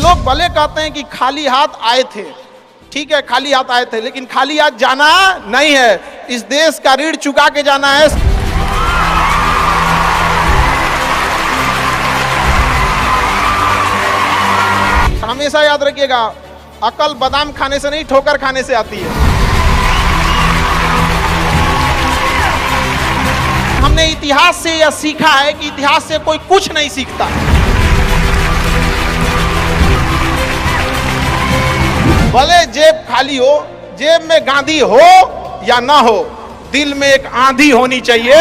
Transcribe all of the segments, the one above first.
लोग भले कहते हैं कि खाली हाथ आए थे, ठीक है खाली हाथ आए थे, लेकिन खाली हाथ जाना नहीं है। इस देश का ऋण चुका के जाना है। हमेशा याद रखिएगा, अकल बादाम खाने से नहीं ठोकर खाने से आती है। हमने इतिहास से यह सीखा है कि इतिहास से कोई कुछ नहीं सीखता। भले जेब खाली हो, जेब में गांधी हो या ना हो, दिल में एक आंधी होनी चाहिए।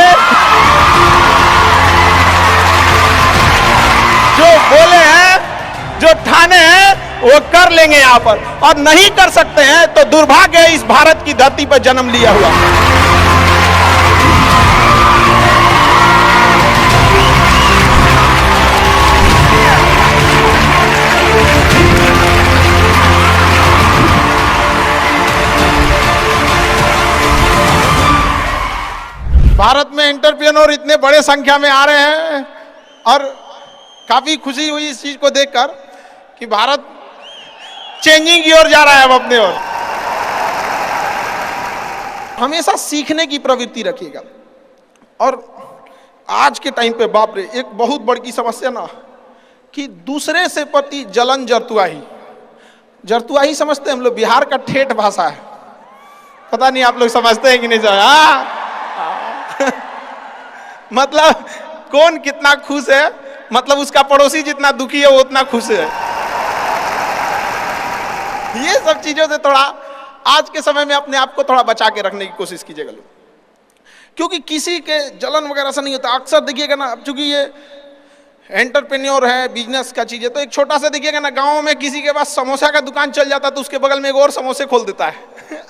जो बोले हैं, जो ठाने हैं, वो कर लेंगे यहां पर, और नहीं कर सकते हैं तो दुर्भाग्य है इस भारत की धरती पर जन्म लिया हुआ। भारत में एंटरप्रेन्योर इतने बड़े संख्या में आ रहे हैं और काफी खुशी हुई इस चीज को देखकर कि भारत चेंजिंग की ओर जा रहा है। अब अपने ओर हमेशा सीखने की प्रवृत्ति रखिएगा। और आज के टाइम पे बाप रे, एक बहुत बड़ी समस्या ना कि दूसरे से प्रति जलन, जरतुआही समझते हैं हम लोग। बिहार का ठेठ भाषा है, पता नहीं आप लोग समझते हैं कि नहीं समझ। मतलब कौन कितना खुश है, मतलब उसका पड़ोसी जितना दुखी है वो उतना खुश है। ये सब चीजों से थोड़ा आज के समय में अपने आप को थोड़ा बचा के रखने की कोशिश कीजिएगा लोग, क्योंकि किसी के जलन वगैरह से नहीं होता। अक्सर देखिएगा ना, चूंकि ये एंटरप्रेन्योर है, बिजनेस का चीज है, तो एक छोटा सा देखिएगा ना, गांव में किसी के पास समोसा का दुकान चल जाता तो उसके बगल में एक और समोसे खोल देता है।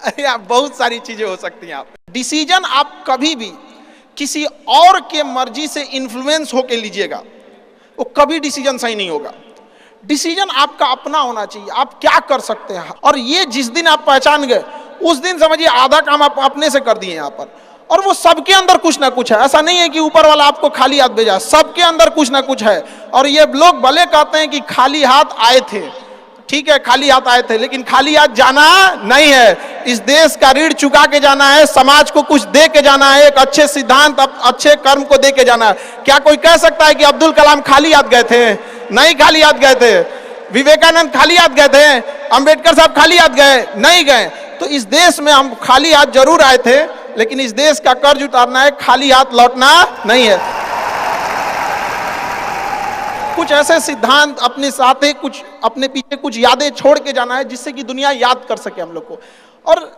अरे आप बहुत सारी चीजें हो सकती हैं। आप डिसीजन आप कभी भी किसी और के मर्जी से इन्फ्लुएंस होके लीजिएगा, वो कभी डिसीजन सही नहीं होगा। डिसीजन आपका अपना होना चाहिए, आप क्या कर सकते हैं। और ये जिस दिन आप पहचान गए, उस दिन समझिए आधा काम आप अपने से कर दिए यहाँ पर। और वो सबके अंदर कुछ ना कुछ है, ऐसा नहीं है कि ऊपर वाला आपको खाली हाथ भेजा, सबके अंदर कुछ ना कुछ है। और ये लोग भले कहते हैं कि खाली हाथ आए थे, ठीक है खाली हाथ आए थे, लेकिन खाली हाथ जाना नहीं है। इस देश का ऋण चुका के जाना है, समाज को कुछ दे के जाना है, एक अच्छे सिद्धांत, अच्छे कर्म को दे के जाना है। क्या कोई कह सकता है कि अब्दुल कलाम खाली हाथ गए थे? नहीं खाली हाथ गए थे। विवेकानंद खाली हाथ गए थे? अंबेडकर साहब खाली हाथ गए? नहीं गए। तो इस देश में हम खाली हाथ जरूर आए थे, लेकिन इस देश का कर्ज उतारना है, खाली हाथ लौटना नहीं है। कुछ ऐसे सिद्धांत अपने साथ है, कुछ अपने पीछे कुछ यादें छोड़ के जाना है, जिससे कि दुनिया याद कर सके हम लोग को। और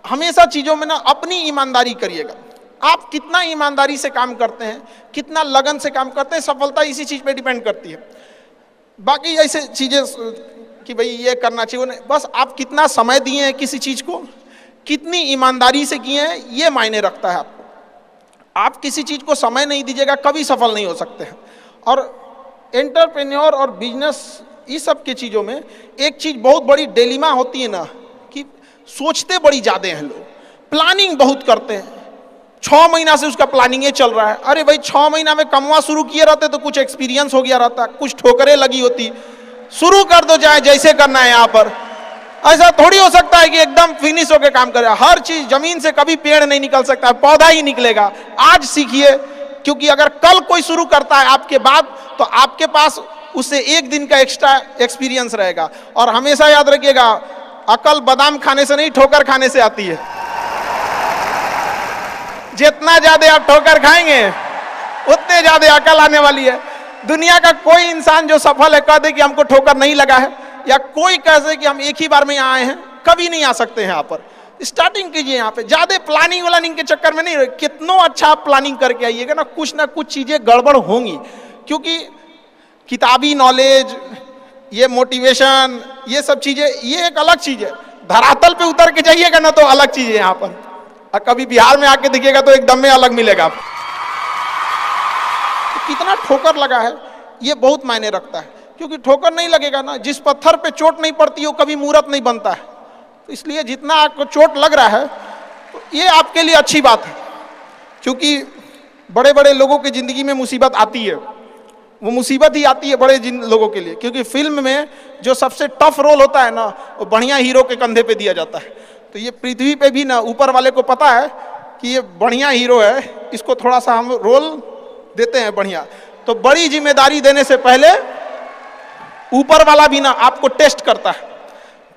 हमेशा चीजों में ना अपनी ईमानदारी करिएगा। आप कितना ईमानदारी से काम करते हैं, कितना लगन से काम करते हैं, सफलता इसी चीज पे डिपेंड करती है। बाकी ऐसे चीजें कि भाई ये करना चाहिए, बस आप कितना समय दिए हैं किसी चीज को, कितनी ईमानदारी से किए हैं, ये मायने रखता है आपको। आप किसी चीज को समय नहीं दीजिएगा, कभी सफल नहीं हो सकते हैं। और एंटरप्रेन्योर और बिजनेस, इस सब की चीज़ों में एक चीज़ बहुत बड़ी डिलेमा होती है ना, कि सोचते बड़ी ज़्यादा हैं लोग, प्लानिंग बहुत करते हैं। 6 महीना से उसका प्लानिंग ये चल रहा है। अरे भाई 6 महीना में कमवा शुरू किए रहते तो कुछ एक्सपीरियंस हो गया रहता, कुछ ठोकरें लगी होती। शुरू कर दो, चाहे जैसे करना है। यहाँ पर ऐसा थोड़ी हो सकता है कि एकदम फिनिश होकर काम करे। हर चीज, जमीन से कभी पेड़ नहीं निकल सकता, पौधा ही निकलेगा। आज सीखिए, क्योंकि अगर कल कोई शुरू करता है आपके बाद, तो आपके पास उससे एक दिन का एक्स्ट्रा एक्सपीरियंस रहेगा। और हमेशा याद रखिएगा, अकल बादाम खाने से नहीं ठोकर खाने से आती है। जितना ज्यादा आप ठोकर खाएंगे, उतने ज्यादा अकल आने वाली है। दुनिया का कोई इंसान जो सफल है कह दे कि हमको ठोकर नहीं लगा है, या कोई कह दे कि हम एक ही बार में यहाँ आए हैं, कभी नहीं आ सकते हैं। यहाँ पर स्टार्टिंग कीजिए, यहाँ पे ज्यादा प्लानिंग के चक्कर में नहीं रहे। कितना अच्छा आप प्लानिंग करके आइएगा ना, कुछ चीजें गड़बड़ होंगी। क्योंकि किताबी नॉलेज, ये मोटिवेशन, ये सब चीजें, ये एक अलग चीज है। धरातल पे उतर के जाइएगा ना तो अलग चीज है यहाँ पर। और कभी बिहार में आके देखिएगा तो एकदम में अलग मिलेगा। तो कितना ठोकर लगा है, ये बहुत मायने रखता है। क्योंकि ठोकर नहीं लगेगा ना, जिस पत्थर पे चोट नहीं पड़ती वो कभी मूर्त नहीं बनता है। तो इसलिए जितना आपको चोट लग रहा है, तो ये आपके लिए अच्छी बात है। क्योंकि बड़े बड़े लोगों की जिंदगी में मुसीबत आती है, वो मुसीबत ही आती है बड़े जिन लोगों के लिए, क्योंकि फिल्म में जो सबसे टफ रोल होता है ना, वो बढ़िया हीरो के कंधे पे दिया जाता है। तो ये पृथ्वी पे भी ना ऊपर वाले को पता है कि ये बढ़िया हीरो है, इसको थोड़ा सा हम रोल देते हैं बढ़िया। तो बड़ी जिम्मेदारी देने से पहले ऊपर वाला भी ना आपको टेस्ट करता है,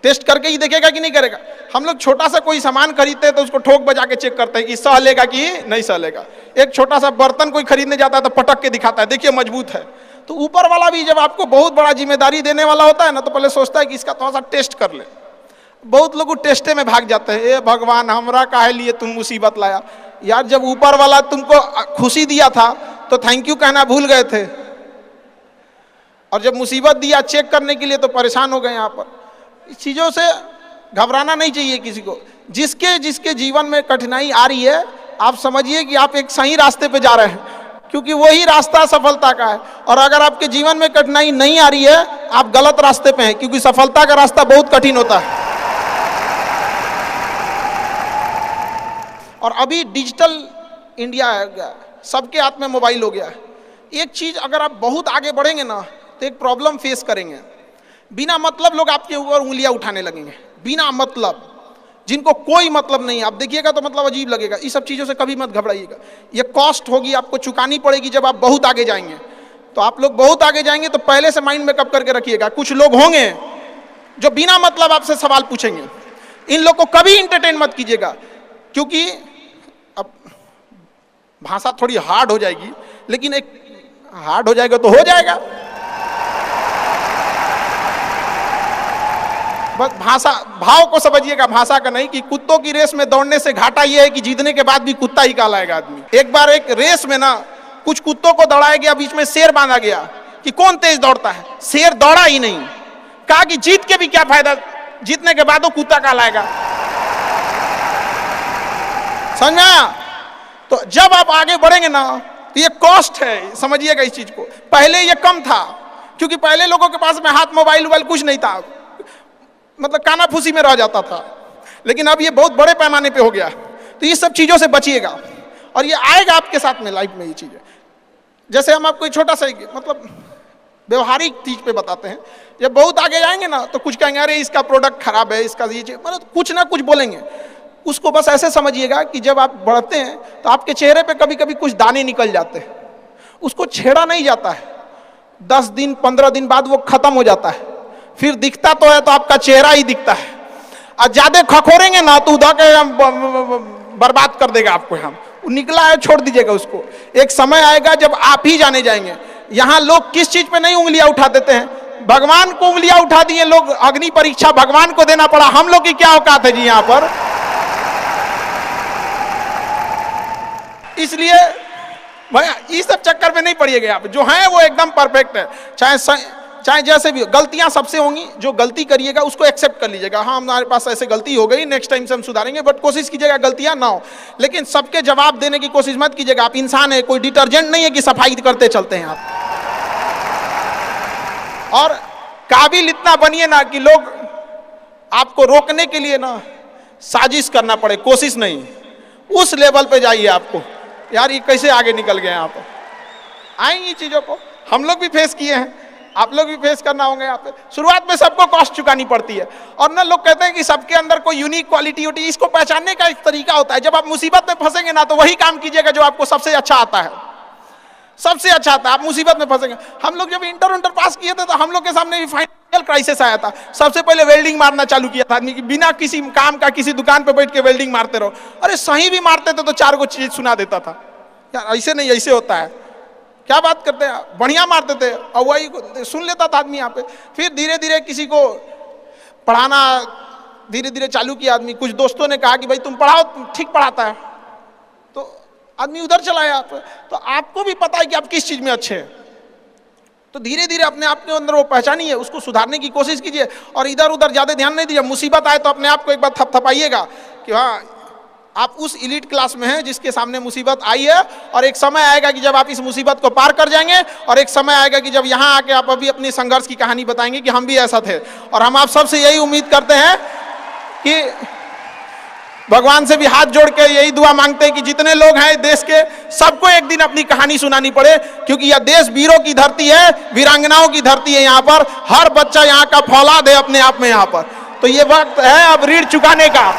टेस्ट करके ही देखेगा कि नहीं करेगा। हम लोग छोटा सा कोई सामान खरीदते हैं तो उसको ठोक बजा के चेक करते हैं कि सह लेगा कि नहीं सह लेगा। एक छोटा सा बर्तन कोई खरीदने जाता है तो पटक के दिखाता है, देखिए मजबूत है। तो ऊपर वाला भी जब आपको बहुत बड़ा जिम्मेदारी देने वाला होता है ना, तो पहले सोचता है कि इसका थोड़ा सा टेस्ट कर ले। बहुत लोग टेस्टे में भाग जाते हैं, ए भगवान हमरा काहे लिए तुम मुसीबत लाया। यार जब ऊपर वाला तुमको खुशी दिया था तो थैंक यू कहना भूल गए थे, और जब मुसीबत दिया चेक करने के लिए तो परेशान हो गए। यहाँ पर इस चीज़ों से घबराना नहीं चाहिए किसी को। जिसके जिसके जीवन में कठिनाई आ रही है, आप समझिए कि आप एक सही रास्ते पे जा रहे हैं, क्योंकि वही रास्ता सफलता का है। और अगर आपके जीवन में कठिनाई नहीं आ रही है, आप गलत रास्ते पे हैं, क्योंकि सफलता का रास्ता बहुत कठिन होता है। और अभी डिजिटल इंडिया है गया, सबके हाथ में मोबाइल हो गया है। एक चीज अगर आप बहुत आगे बढ़ेंगे ना, तो एक प्रॉब्लम फेस करेंगे। बिना मतलब लोग आपके ऊपर उंगलियां उठाने लगेंगे, बिना मतलब, जिनको कोई मतलब नहीं है। आप देखिएगा तो मतलब अजीब लगेगा। इस सब चीज़ों से कभी मत घबराइएगा। ये कॉस्ट होगी, आपको चुकानी पड़ेगी जब आप बहुत आगे जाएंगे। तो आप लोग बहुत आगे जाएंगे तो पहले से माइंड में कब करके रखिएगा। कुछ लोग होंगे जो बिना मतलब आपसे सवाल पूछेंगे, इन लोग को कभी इंटरटेन मत कीजिएगा, क्योंकि अब भाषा थोड़ी हार्ड हो जाएगी, लेकिन एक हार्ड हो जाएगा तो हो जाएगा। बस भाषा, भाव को समझिएगा, भाषा का नहीं। कि कुत्तों की रेस में दौड़ने से घाटा यह है कि जीतने के बाद भी कुत्ता ही कहलाएगा आदमी। एक बार एक रेस में ना कुछ कुत्तों को दौड़ाया गया, बीच में शेर बांधा गया कि कौन तेज दौड़ता है। शेर दौड़ा ही नहीं, कहा कि जीत के भी क्या फायदा, जीतने के बाद वो कुत्ता कहलाएगा। समझा? तो जब आप आगे बढ़ेंगे ना, तो ये कॉस्ट है, समझिएगा इस चीज को। पहले ये कम था, क्योंकि पहले लोगों के पास में हाथ मोबाइल वोबाइल कुछ नहीं था, मतलब काना फूसी में रह जाता था। लेकिन अब ये बहुत बड़े पैमाने पे हो गया। तो ये सब चीजों से बचिएगा, और ये आएगा आपके साथ में लाइफ में। ये चीजें जैसे हम आपको छोटा सा मतलब व्यवहारिक चीज पे बताते हैं। जब बहुत आगे जाएंगे ना, तो कुछ कहेंगे अरे इसका प्रोडक्ट खराब है, इसका ये चीज, मतलब कुछ ना कुछ बोलेंगे। उसको बस ऐसे समझिएगा कि जब आप बढ़ते हैं तो आपके चेहरे पे कभी कभी कुछ दाने निकल जाते हैं, उसको छेड़ा नहीं जाता है। 10 दिन 15 दिन बाद वो खत्म हो जाता है, फिर दिखता तो है तो आपका चेहरा ही दिखता है। और ज्यादा खखोरेंगे ना तो उधर के बर्बाद कर देगा आपको। हम निकला है, छोड़ दीजिएगा उसको। एक समय आएगा जब आप ही जाने जाएंगे। यहाँ लोग किस चीज पे नहीं उंगलियां उठा देते हैं, भगवान को उंगलियां उठा दिए लोग। अग्नि परीक्षा भगवान को देना पड़ा, हम लोग की क्या औकात है जी यहाँ पर। इसलिए भैया इस सब चक्कर में नहीं पड़िएगा आप। जो है वो एकदम परफेक्ट है, चाहे जैसे भी। गलतियां सबसे होंगी, जो गलती करिएगा उसको एक्सेप्ट कर लीजिएगा। हाँ हमारे पास ऐसे गलती हो गई, नेक्स्ट टाइम से हम सुधारेंगे, बट कोशिश कीजिएगा गलतियां ना हो। लेकिन सबके जवाब देने की कोशिश मत कीजिएगा। आप इंसान है, कोई डिटर्जेंट नहीं है कि सफाई करते चलते हैं आप। और काबिल इतना बनिए ना कि लोग आपको रोकने के लिए ना साजिश करना पड़े, कोशिश नहीं। उस लेवल पे जाइए आपको। यार ये कैसे आगे निकल गए यहाँ पर। आएंगी चीजों को, हम लोग भी फेस किए हैं, आप लोग भी फेस करना होंगे। यहाँ पे शुरुआत में सबको कॉस्ट चुकानी पड़ती है। और ना लोग कहते हैं कि सबके अंदर कोई यूनिक क्वालिटी होती है। इसको पहचानने का एक तरीका होता है। जब आप मुसीबत में फंसेंगे ना, तो वही काम कीजिएगा जो आपको सबसे अच्छा आता है, सबसे अच्छा आता है। आप मुसीबत में फंसेंगे। हम लोग जब इंटर पास किए थे तो हम लोग के सामने भी फाइनल क्राइसिस आया था। सबसे पहले वेल्डिंग मारना चालू किया था आदमी, बिना किसी काम का किसी दुकान पे बैठ के वेल्डिंग मारते रहो। अरे सही भी मारते थे तो 4 गो चीज सुना देता था। यार ऐसे नहीं, ऐसे होता है, क्या बात करते हैं, बढ़िया मारते थे। और वही सुन लेता था आदमी यहाँ पे। फिर धीरे धीरे किसी को पढ़ाना धीरे धीरे चालू किया आदमी। कुछ दोस्तों ने कहा कि भाई तुम पढ़ाओ, ठीक पढ़ाता है, तो आदमी उधर चला गया। तो आपको भी पता है कि आप किस चीज में अच्छे हैं। तो धीरे धीरे अपने आप के अंदर वो पहचानिए, उसको सुधारने की कोशिश कीजिए, और इधर उधर ज्यादा ध्यान नहीं दीजिए। मुसीबत आए तो अपने आप को एक बार थपथपाइएगा कि हाँ आप उस इलीट क्लास में हैं जिसके सामने मुसीबत आई है। और एक समय आएगा कि जब आप इस मुसीबत को पार कर जाएंगे, और एक समय आएगा कि जब यहाँ आके आप अभी अपनी संघर्ष की कहानी बताएंगे कि हम भी ऐसा थे। और हम आप सबसे यही उम्मीद करते हैं कि भगवान से भी हाथ जोड़ के यही दुआ मांगते हैं कि जितने लोग हैं देश के, सबको एक दिन अपनी कहानी सुनानी पड़े, क्योंकि यह देश वीरों की धरती है, वीरांगनाओं की धरती है। यहाँ पर हर बच्चा यहाँ का फौलाद है अपने आप में यहाँ पर। तो ये वक्त है अब ऋण चुकाने का।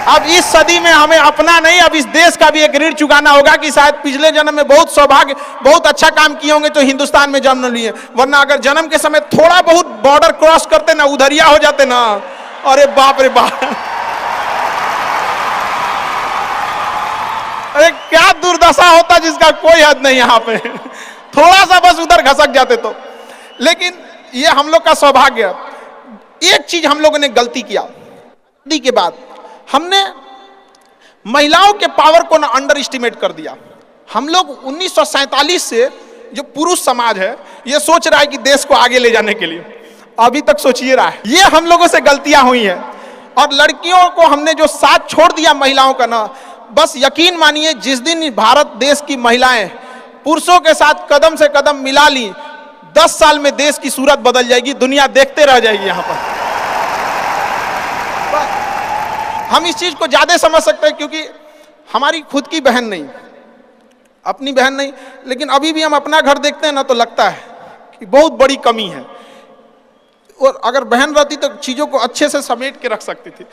अब इस सदी में हमें अपना नहीं, अब इस देश का भी एक ऋण चुकाना होगा कि शायद पिछले जन्म में बहुत सौभाग्य, बहुत अच्छा काम किए होंगे तो हिंदुस्तान में जन्म लिए, वरना अगर जन्म के समय थोड़ा बहुत बॉर्डर क्रॉस करते ना, उधरिया हो जाते ना, अरे बाप रे बाप, अरे क्या दुर्दशा होता जिसका कोई हद नहीं यहाँ पे। थोड़ा सा बस उधर घसक जाते तो। लेकिन ये हम लोग का सौभाग्य। एक चीज हम लोगों ने गलती किया के बाद, हमने महिलाओं के पावर को ना अंडर एस्टिमेट कर दिया। हम लोग 1947 से जो पुरुष समाज है ये सोच रहा है कि देश को आगे ले जाने के लिए, अभी तक सोचिए रहा है। ये हम लोगों से गलतियां हुई हैं। और लड़कियों को हमने जो साथ छोड़ दिया महिलाओं का ना, बस यकीन मानिए जिस दिन भारत देश की महिलाएं पुरुषों के साथ कदम से कदम मिला ली, 10 साल में देश की सूरत बदल जाएगी, दुनिया देखते रह जाएगी। यहाँ पर हम इस चीज को ज्यादा समझ सकते हैं क्योंकि हमारी खुद की बहन नहीं, अपनी बहन नहीं, लेकिन अभी भी हम अपना घर देखते हैं ना तो लगता है कि बहुत बड़ी कमी है। और अगर बहन रहती तो चीजों को अच्छे से समेट के रख सकती थी।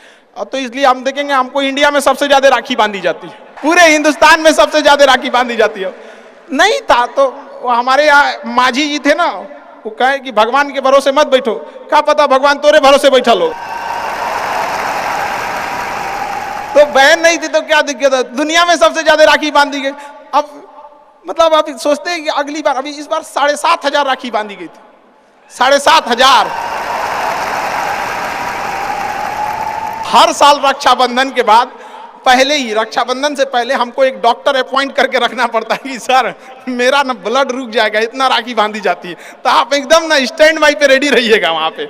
तो इसलिए हम देखेंगे हमको इंडिया में सबसे ज्यादा राखी बांधी जाती है, पूरे हिंदुस्तान में सबसे ज्यादा राखी बांधी जाती है। नहीं था तो हमारे यहाँ माझी जी थे ना, वो कहे कि भगवान के भरोसे मत बैठो, क्या पता भगवान तोरे भरोसे बैठा लो। तो बहन नहीं थी तो क्या दिक्कत है, दुनिया में सबसे ज्यादा राखी बांधी गई। अब मतलब अभी सोचते हैं कि अगली बार, अभी इस बार 7,500 राखी बांधी गई थी, 7,500। हर साल रक्षाबंधन के बाद, पहले ही रक्षाबंधन से पहले हमको एक डॉक्टर अपॉइंट करके रखना पड़ता है कि सर मेरा ना ब्लड रुक जाएगा, इतना राखी बांधी जाती है। तो आप एकदम ना स्टैंड बाई पे रेडी रहिएगा वहां पे।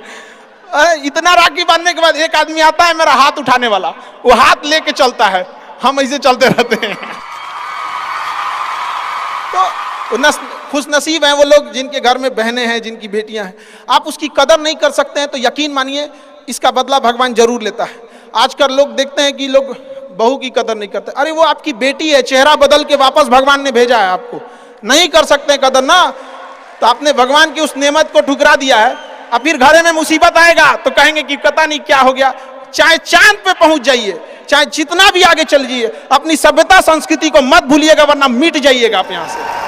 इतना राखी बांधने के बाद एक आदमी आता है मेरा हाथ उठाने वाला, वो हाथ लेके चलता है, हम ऐसे चलते रहते हैं। तो खुश नसीब हैं वो लोग जिनके घर में बहनें हैं, जिनकी बेटियां हैं। आप उसकी कदर नहीं कर सकते हैं तो यकीन मानिए इसका बदला भगवान जरूर लेता है। आजकल लोग देखते हैं कि लोग बहू की कदर नहीं करते। अरे वो आपकी बेटी है, चेहरा बदल के वापस भगवान ने भेजा है आपको, नहीं कर सकते कदर ना, तो आपने भगवान की उस नेमत को ठुकरा दिया है। अब फिर घरे में मुसीबत आएगा तो कहेंगे कि पता नहीं क्या हो गया। चाहे चांद पे पहुंच जाइए, चाहे जितना भी आगे चल जाइए, अपनी सभ्यता संस्कृति को मत भूलिएगा वरना मिट जाइएगा आप यहां से।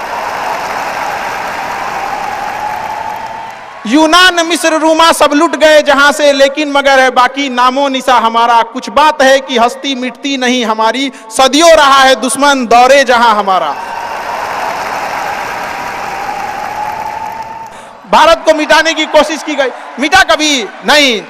यूनान मिस्र रूमा सब लुट गए जहां से, लेकिन मगर है बाकी नामो निशा हमारा। कुछ बात है कि हस्ती मिटती नहीं हमारी, सदियों रहा है दुश्मन दौरे जहां हमारा। भारत को मिटाने की कोशिश की गई, मिटा कभी नहीं।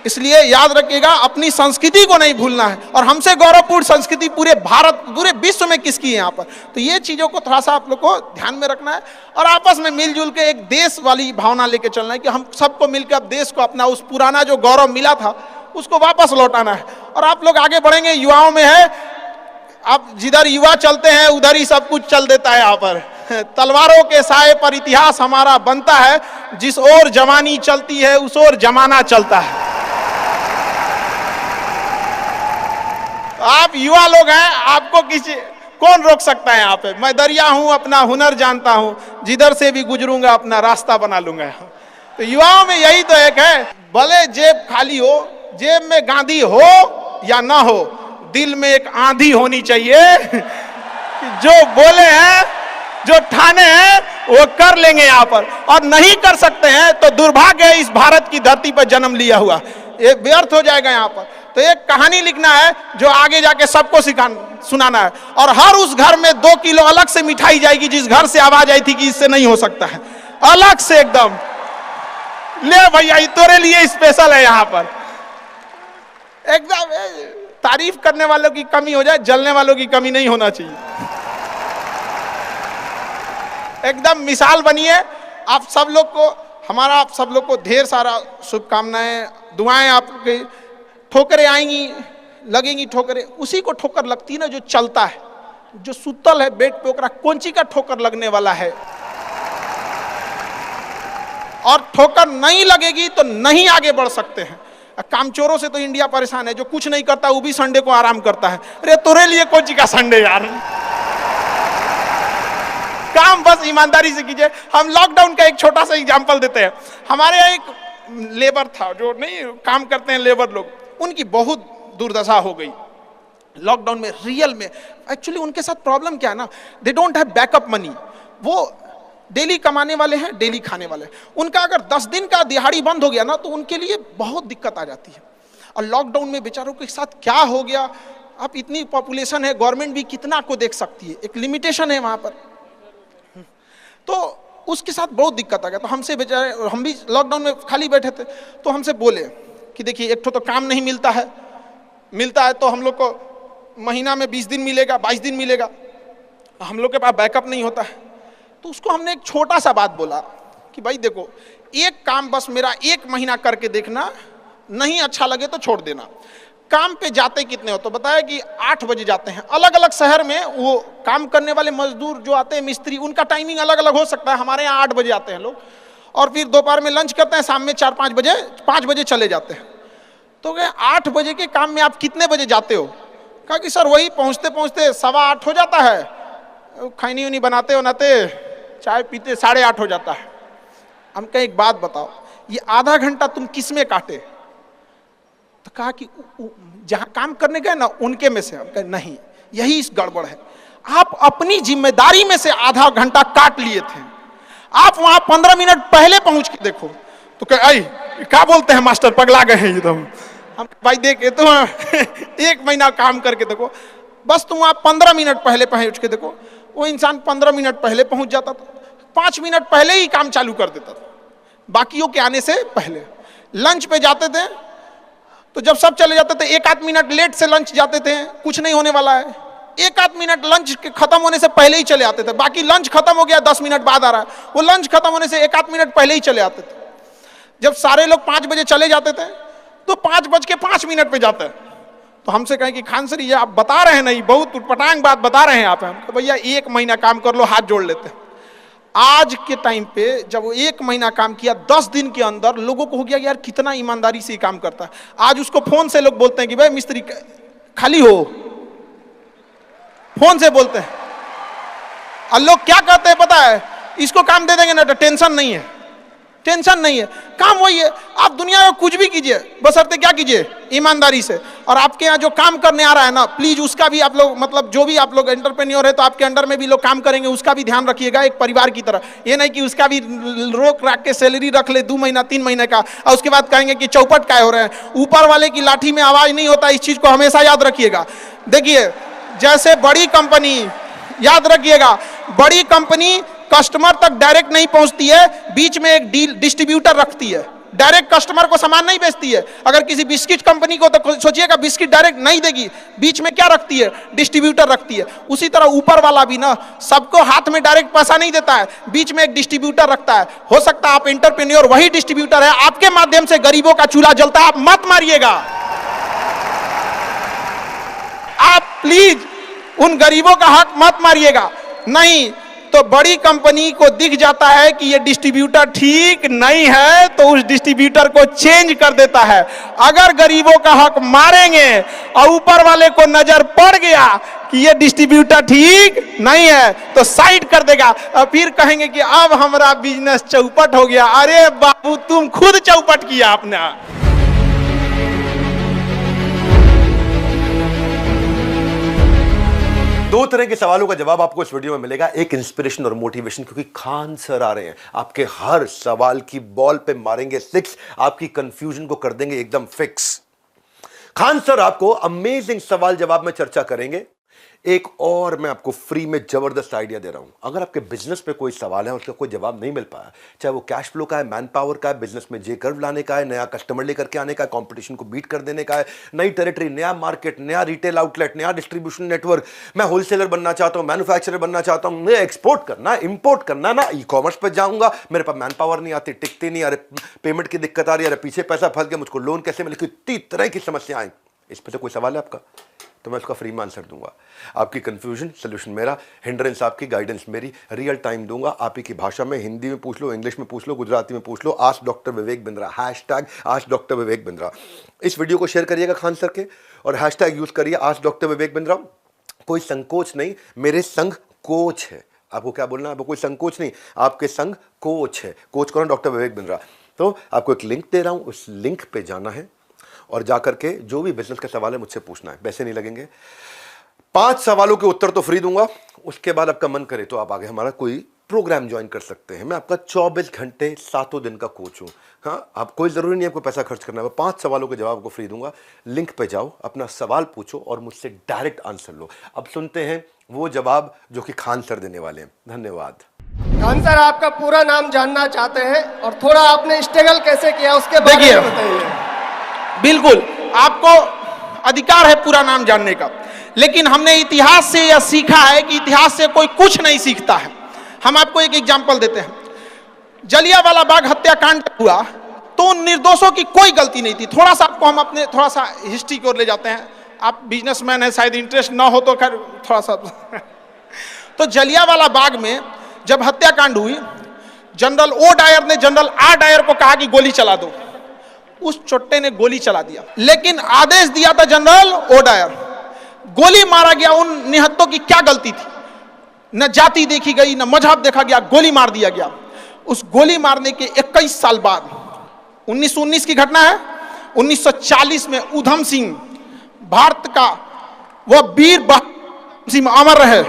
इसलिए याद रखिएगा अपनी संस्कृति को नहीं भूलना है। और हमसे गौरवपूर्ण संस्कृति पूरे भारत, पूरे विश्व में किसकी है यहाँ पर, तो ये चीजों को थोड़ा सा आप लोग को ध्यान में रखना है और आपस में मिलजुल के एक देश वाली भावना लेके चलना है कि हम सबको मिलकर अब देश को अपना उस पुराना जो गौरव मिला था उसको वापस लौटाना है। और आप लोग आगे बढ़ेंगे, युवाओं में है, अब जिधर युवा चलते हैं उधर ही सब कुछ चल देता है। यहाँ पर तलवारों के साए पर इतिहास हमारा बनता है, जिस ओर जवानी चलती है उस ओर जमाना चलता है। आप युवा लोग हैं, आपको किसी कौन रोक सकता है यहाँ पे। मैं दरिया हूं, अपना हुनर जानता हूं, जिधर से भी गुजरूंगा अपना रास्ता बना लूंगा। तो युवाओं में यही तो एक है, भले जेब खाली हो, जेब में गांधी हो या ना हो, दिल में एक आंधी होनी चाहिए। जो बोले हैं, जो ठाने हैं वो कर लेंगे यहाँ पर, और नहीं कर सकते हैं तो दुर्भाग्य है इस भारत की धरती पर जन्म लिया हुआ, ये व्यर्थ हो जाएगा यहाँ पर। तो एक कहानी लिखना है जो आगे जाके सबको सुनाना है, और हर उस घर में 2 किलो अलग से मिठाई जाएगी जिस घर से आवाज आई थी कि इससे नहीं हो सकता है, अलग से एकदम ले भैया तोरे लिए स्पेशल है यहाँ पर। एकदम तारीफ करने वालों की कमी हो जाए, जलने वालों की कमी नहीं होना चाहिए। एकदम मिसाल बनिए। आप सब लोग को, हमारा आप सब लोग को ढेर सारा शुभकामनाएं, दुआएं। आपके ठोकरें आएंगी, लगेंगी ठोकरें, उसी को ठोकर लगती है ना जो चलता है, जो सुतल है बेड पे, ओकरा कौन ची का ठोकर लगने वाला है। और ठोकर नहीं लगेगी तो नहीं आगे बढ़ सकते हैं। कामचोरों से तो इंडिया परेशान है, जो कुछ नहीं करता वो भी संडे को आराम करता है। अरे तोरे लिए कौन सी का संडे यार, काम बस ईमानदारी से कीजिए। हम लॉकडाउन का एक छोटा सा एग्जांपल देते हैं। हमारे यहाँ एक लेबर था, जो नहीं काम करते हैं लेबर लोग, उनकी बहुत दुर्दशा हो गई लॉकडाउन में। रियल में एक्चुअली उनके साथ प्रॉब्लम क्या है ना, they don't have backup money. वो डेली कमाने वाले हैं, डेली खाने वाले हैं। उनका अगर 10 दिन का दिहाड़ी बंद हो गया ना तो उनके लिए बहुत दिक्कत आ जाती है। और लॉकडाउन में बेचारों के साथ क्या हो गया, अब इतनी पॉपुलेशन है, गवर्नमेंट भी कितना को देख सकती है, एक लिमिटेशन है वहां पर। तो उसके साथ बहुत दिक्कत आ गया। तो हमसे बेचारे, हम भी लॉकडाउन में खाली बैठे थे, तो हमसे बोले कि देखिए एक तो काम नहीं मिलता है तो हम लोग को महीना में 20 दिन मिलेगा, 22 दिन मिलेगा, हम लोग के पास बैकअप नहीं होता है। तो उसको हमने एक छोटा सा बात बोला कि भाई देखो, एक काम बस मेरा 1 महीना करके देखना, नहीं अच्छा लगे तो छोड़ देना। काम पे जाते कितने हो, तो बताया कि 8 बजे जाते हैं। अलग अलग शहर में वो काम करने वाले मजदूर जो आते हैं, मिस्त्री, उनका टाइमिंग अलग अलग हो सकता है। हमारे यहाँ 8 बजे आते हैं लोग, और फिर दोपहर में लंच करते हैं, शाम में 4-5 बजे 5 बजे चले जाते हैं। तो कहे 8 बजे के काम में आप कितने बजे जाते हो? कहा कि सर वही पहुँचते पहुँचते 7:15 हो जाता है, खैनी उनी बनाते चाय पीते 8:30 हो जाता है। हम कहे एक बात बताओ, ये आधा घंटा तुम किस में काटे? तो कहा कि जहां काम करने गए ना उनके में से। हम कहे नहीं, यही इस गड़बड़ है। आप अपनी जिम्मेदारी में से आधा घंटा काट लिए थे, आप वहां 15 मिनट पहले पहुंच के देखो। तो कहे आई क्या बोलते हैं मास्टर, पगला गए हैं एकदम। हम भाई देख तो 1 महीना काम करके देखो, बस तुम वहां 15 मिनट पहले पहुंच के देखो। वो इंसान 15 मिनट पहले पहुंच जाता था, 5 मिनट पहले ही काम चालू कर देता था, बाकियों के आने से पहले। लंच पे जाते थे तो जब सब चले जाते थे 1-8 मिनट लेट से लंच जाते थे, कुछ नहीं होने वाला है। 1-8 मिनट लंच के खत्म होने से पहले ही चले आते थे, बाकी लंच खत्म हो गया 10 मिनट बाद आ रहा है, वो लंच खत्म होने से 1-8 मिनट पहले ही चले आते थे। जब सारे लोग 5 बजे चले जाते थे तो 5:05 पे जाते हैं। तो हमसे कहें कि खान सर ये आप बता रहे हैं नहीं, बहुत उटपटांग बात बता रहे हैं आप। तो भैया 1 महीना काम कर लो, हाथ जोड़ लेते हैं। आज के टाइम पे जब वो 1 महीना काम किया, 10 दिन के अंदर लोगों को हो गया यार कितना ईमानदारी से काम करता है। आज उसको फोन से लोग बोलते हैं कि भाई मिस्त्री खाली हो, फोन से बोलते हैं। और लोग क्या कहते हैं पता है, इसको काम दे देंगे ना तो टेंशन नहीं है, टेंशन नहीं है, काम वही है। आप दुनिया में कुछ भी कीजिए, बशर्ते क्या कीजिए, ईमानदारी से। और आपके यहाँ जो काम करने आ रहा है ना, प्लीज उसका भी आप लोग, मतलब जो भी आप लोग एंटरप्रेन्योर है तो आपके अंडर में भी लोग काम करेंगे, उसका भी ध्यान रखिएगा एक परिवार की तरह। ये नहीं कि उसका भी रोक रख के सैलरी रख ले 2 महीना 3 महीने का, और उसके बाद कहेंगे कि चौपट काय हो रहे हैं। ऊपर वाले की लाठी में आवाज नहीं होता, इस चीज को हमेशा याद रखिएगा। देखिए जैसे बड़ी कंपनी, याद रखिएगा, बड़ी कंपनी कस्टमर तक डायरेक्ट नहीं पहुंचती है, बीच में एक डिस्ट्रीब्यूटर रखती है, डायरेक्ट कस्टमर को सामान नहीं बेचती है। अगर किसी बिस्किट कंपनी को तो सोचिएगा बिस्किट डायरेक्ट नहीं देगी, बीच में क्या रखती है, डिस्ट्रीब्यूटर रखती है। उसी तरह ऊपर वाला भी ना सबको हाथ में डायरेक्ट पैसा नहीं देता है, बीच में एक डिस्ट्रीब्यूटर रखता है। हो सकता है आप एंटरप्रेन्योर वही डिस्ट्रीब्यूटर है, आपके माध्यम से गरीबों का चूल्हा जलता है, आप मत मारिएगा। आप प्लीज उन गरीबों का हक मत मारिएगा। नहीं तो बड़ी कंपनी को दिख जाता है कि ये डिस्ट्रीब्यूटर ठीक नहीं है तो उस डिस्ट्रीब्यूटर को चेंज कर देता है। अगर गरीबों का हक मारेंगे और ऊपर वाले को नजर पड़ गया कि ये डिस्ट्रीब्यूटर ठीक नहीं है तो साइड कर देगा, और फिर कहेंगे कि अब हमारा बिजनेस चौपट हो गया। अरे बाबू तुम खुद चौपट किया आपने। दो तरह के सवालों का जवाब आपको इस वीडियो में मिलेगा, एक इंस्पिरेशन और मोटिवेशन, क्योंकि खान सर आ रहे हैं, आपके हर सवाल की बॉल पे मारेंगे 6, आपकी कंफ्यूजन को कर देंगे एकदम फिक्स। खान सर आपको अमेजिंग सवाल जवाब में चर्चा करेंगे। एक और मैं आपको फ्री में जबरदस्त आइडिया दे रहा हूं, अगर आपके बिजनेस पे कोई सवाल है, उसका कोई जवाब नहीं मिल पाया, चाहे वो कैश फ्लो का है, मैन पावर का है, बिजनेस में जे कर्व लाने का है, नया कस्टमर लेकर के आने का है, कंपटीशन को बीट कर देने का है, नई टेरिटरी, नया मार्केट, नया रिटेल आउटलेट, नया डिस्ट्रीब्यूशन नेटवर्क, मैं होलसेलर बनना चाहता हूं, मैन्युफैक्चरर बनना चाहता हूं, मैं एक्सपोर्ट करना, इंपोर्ट करना, ना ई कॉमर्स पर जाऊंगा, मेरे पास मैन पावर नहीं आती, टिकते नहीं, अरे पेमेंट की दिक्कत आ रही है, अरे पीछे पैसा फंस गया, मुझको लोन कैसे मिले, कितनी तरह की समस्याएं। इस पर तो कोई सवाल है आपका? तो मैं उसका फ्री में आंसर दूंगा। आपकी कंफ्यूजन सोल्यूशन मेरा, हिंड्रेंस आपकी, गाइडेंस मेरी, रियल टाइम दूंगा आप ही की भाषा में। हिंदी में पूछ लो, इंग्लिश में पूछ लो, गुजराती में पूछ लो। Ask doctor Vivek Bindra, hashtag ask doctor Vivek Bindra. इस वीडियो को शेयर करिएगा खान सर के और हैशटैग यूज करिए आस्क डॉक्टर विवेक बिंद्रा। कोई संकोच नहीं, मेरे संग कोच है। आपको क्या बोलना है? आपको कोई संकोच नहीं, आपके संग कोच है। कोच कौन? डॉक्टर विवेक बिंद्रा। तो आपको एक लिंक दे रहा हूं, उस लिंक पे जाना है और जाकर के जो भी बिजनेस का सवाल है मुझसे पूछना है। पैसे नहीं लगेंगे। 5 सवालों के उत्तर तो फ्री दूंगा। उसके बाद आपका मन करे तो आप आगे हमारा कोई प्रोग्राम ज्वाइन कर सकते हैं। मैं आपका 24 घंटे 7 दिन का कोच हूं। हाँ, आप कोई जरूरी नहीं आपको पैसा खर्च करना है। 5 सवालों के जवाब आपको फ्री दूंगा। लिंक पे जाओ, अपना सवाल पूछो और मुझसे डायरेक्ट आंसर लो। अब सुनते हैं वो जवाब जो कि खान सर देने वाले हैं। धन्यवाद। खान सर, आपका पूरा नाम जानना चाहते हैं और थोड़ा आपने स्ट्रगल कैसे किया उसके बारे में बताइए। बिल्कुल, आपको अधिकार है पूरा नाम जानने का, लेकिन हमने इतिहास से यह सीखा है कि इतिहास से कोई कुछ नहीं सीखता है। हम आपको एक एग्जाम्पल देते हैं। जलियांवाला बाग हत्याकांड हुआ तो उन निर्दोषों की कोई गलती नहीं थी। थोड़ा सा आपको हम अपने थोड़ा सा हिस्ट्री की ओर ले जाते हैं। आप बिजनेसमैन है, शायद इंटरेस्ट ना हो तो खैर थोड़ा सा तो जलियांवाला बाग में जब हत्याकांड हुई, जनरल ओ डायर ने जनरल आर डायर को कहा कि गोली चला दो। उस चोट्टे ने गोली चला दिया, लेकिन आदेश दिया था जनरल ओ डायर। गोली मारा गया। उन निहत्तों की क्या गलती थी? न जाति देखी गई, न मजहब देखा गया, गोली मार दिया गया। उस गोली मारने के 21 साल बाद 1919 की घटना है। 1940 में उधम सिंह, भारत का वह वीर सिंह अमर रहे।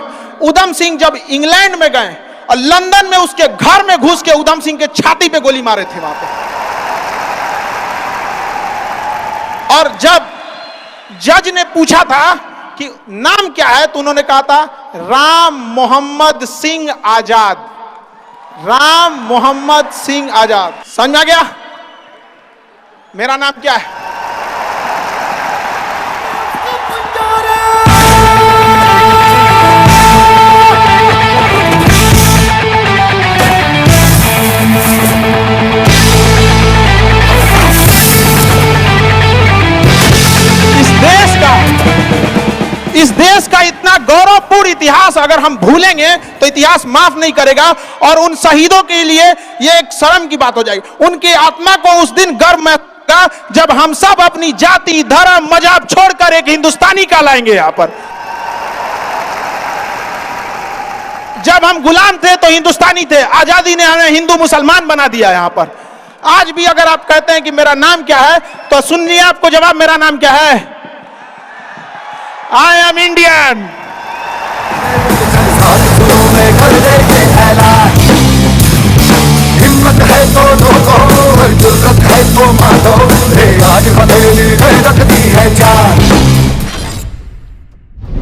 उधम सिंह जब इंग्लैंड में गए और लंदन में उसके घर में घुस के उधम सिंह के छाती पे गोली मारे थे वहां पे। और जब जज ने पूछा था कि नाम क्या है, तो उन्होंने कहा था राम मोहम्मद सिंह आजाद। राम मोहम्मद सिंह आजाद। समझ में आ गया मेरा नाम क्या है? इस देश का इतना गौरवपूर्ण इतिहास अगर हम भूलेंगे तो इतिहास माफ नहीं करेगा और उन शहीदों के लिए यह एक शर्म की बात हो जाएगी। उनकी आत्मा को उस दिन गर्व महसूस होगा जब हम सब अपनी जाति, धर्म, मजहब छोड़कर एक हिंदुस्तानी कहलाएंगे। यहां पर जब हम गुलाम थे तो हिंदुस्तानी थे। आजादी ने हमें हिंदू मुसलमान बना दिया। यहां पर आज भी अगर आप कहते हैं कि मेरा नाम क्या है, तो सुनिए आपको जवाब। मेरा नाम क्या है? I am Indian. हिम्मत है तो लोगों, जुर्रत है तो मानो, आज हथेली में रखती है जान।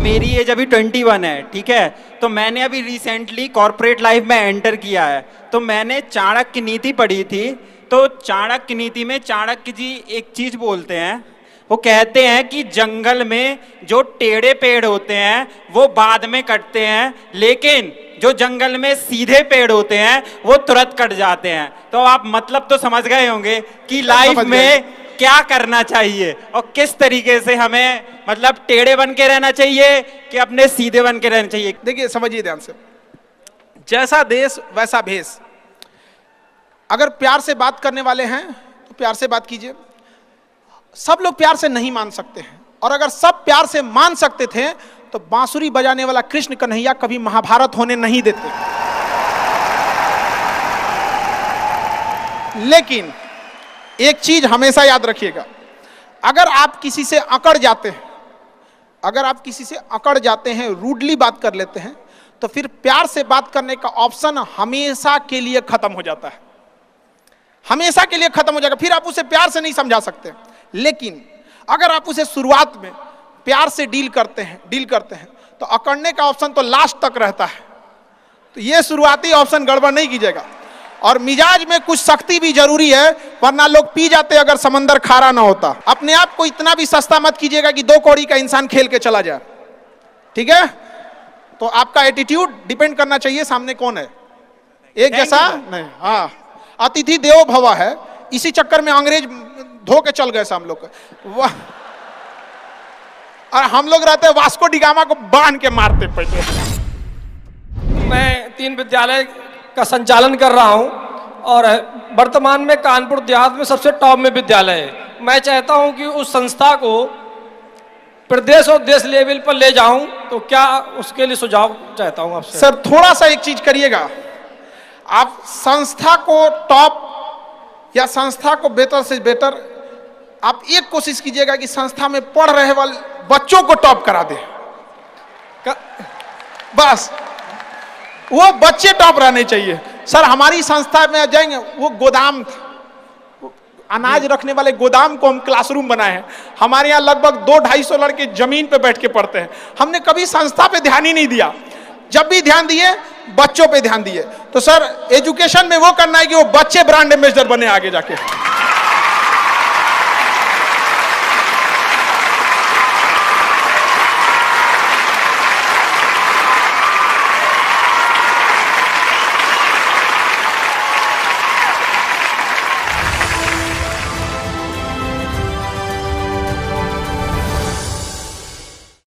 मेरी एज अभी 21 है, ठीक है। तो मैंने अभी रिसेंटली कॉर्पोरेट लाइफ में एंटर किया है। तो मैंने चाणक्य नीति पढ़ी थी। तो चाणक्य नीति में चाणक्य जी एक चीज बोलते हैं। वो कहते हैं कि जंगल में जो टेढ़े पेड़ होते हैं वो बाद में कटते हैं, लेकिन जो जंगल में सीधे पेड़ होते हैं वो तुरंत कट जाते हैं। तो आप मतलब तो समझ गए होंगे कि लाइफ में क्या करना चाहिए और किस तरीके से हमें मतलब टेढ़े बन के रहना चाहिए कि अपने सीधे बन के रहना चाहिए। देखिए, समझिए ध्यान से। जैसा देश वैसा भेष। अगर प्यार से बात करने वाले हैं तो प्यार से बात कीजिए। सब लोग प्यार से नहीं मान सकते हैं, और अगर सब प्यार से मान सकते थे तो बांसुरी बजाने वाला कृष्ण कन्हैया कभी महाभारत होने नहीं देते। लेकिन एक चीज हमेशा याद रखिएगा, अगर आप किसी से अकड़ जाते हैं, रूडली बात कर लेते हैं, तो फिर प्यार से बात करने का ऑप्शन हमेशा के लिए खत्म हो जाता है। हमेशा के लिए खत्म हो जाएगा। फिर आप उसे प्यार से नहीं समझा सकते। लेकिन अगर आप उसे शुरुआत में प्यार से डील करते हैं तो अकड़ने का ऑप्शन तो लास्ट तक रहता है। तो ये शुरुआती ऑप्शन गड़बड़ नहीं कीजिएगा। और मिजाज में कुछ सख्ती भी जरूरी है, वरना लोग पी जाते अगर समंदर खारा ना होता। अपने आप को इतना भी सस्ता मत कीजिएगा कि 2 कौड़ी का इंसान खेल के चला जाए। ठीक है? तो आपका एटीट्यूड डिपेंड करना चाहिए सामने कौन है। एक जैसा नहीं। हाँ, अतिथि देवो भव है। इसी चक्कर में अंग्रेज धो के चल गए हम लोग। और हम लोग रहते वास्को डिगामा को बांध के मारते पहले। मैं 3 विद्यालय का संचालन कर रहा हूं और वर्तमान में कानपुर देहात में सबसे टॉप में विद्यालय है। मैं चाहता हूं कि उस संस्था को प्रदेश और देश लेवल पर ले जाऊं, तो क्या उसके लिए सुझाव चाहता हूं आपसे। सर थोड़ा सा एक चीज करिएगा, आप संस्था को टॉप या संस्था को बेहतर से बेहतर आप एक कोशिश कीजिएगा कि संस्था में पढ़ रहे वाले बच्चों को टॉप करा दे। बस वो बच्चे टॉप रहने चाहिए। सर हमारी संस्था में जाएंगे, वो गोदाम था, अनाज रखने वाले गोदाम को हम क्लासरूम बनाए हैं। हमारे यहाँ लगभग 200-250 लड़के जमीन पे बैठ के पढ़ते हैं। हमने कभी संस्था पे ध्यान ही नहीं दिया, जब भी ध्यान दिए बच्चों पे ध्यान दिए। तो सर एजुकेशन में वो करना है कि वो बच्चे ब्रांड एम्बेसडर बने आगे जाके।